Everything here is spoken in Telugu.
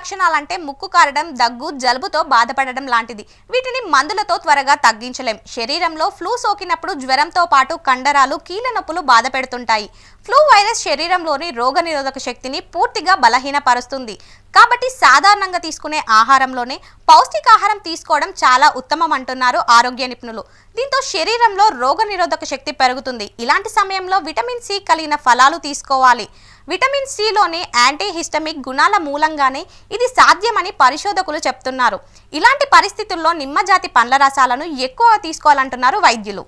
లక్షణాలంటే ముక్కు కారడం, దగ్గు, జలుబుతో బాధపడడం లాంటిది. వీటిని మందులతో త్వరగా తగ్గించలేం. శరీరంలో ఫ్లూ సోకినప్పుడు జ్వరంతో పాటు కండరాలు, కీళ్ళ నొప్పులు బాధ పెడుతుంటాయి. ఫ్లూ వైరస్ శరీరంలోని రోగనిరోధక శక్తిని పూర్తిగా బలహీనపరుస్తుంది. కాబట్టి సాధారణంగా తీసుకునే ఆహారంలోనే పౌష్టికాహారం తీసుకోవడం చాలా ఉత్తమం అంటున్నారు ఆరోగ్య నిపుణులు. దీంతో శరీరంలో రోగనిరోధక శక్తి పెరుగుతుంది. ఇలాంటి సమయంలో విటమిన్ సి కలిగిన ఫలాలు తీసుకోవాలి. విటమిన్ సిలోని యాంటీహిస్టమిక్ గుణాల మూలంగానే ఇది సాధ్యమని పరిశోధకులు చెప్తున్నారు. ఇలాంటి పరిస్థితుల్లో నిమ్మజాతి పండ్ల రసాలను ఎక్కువ తీసుకోవాలంటున్నారు వైద్యులు.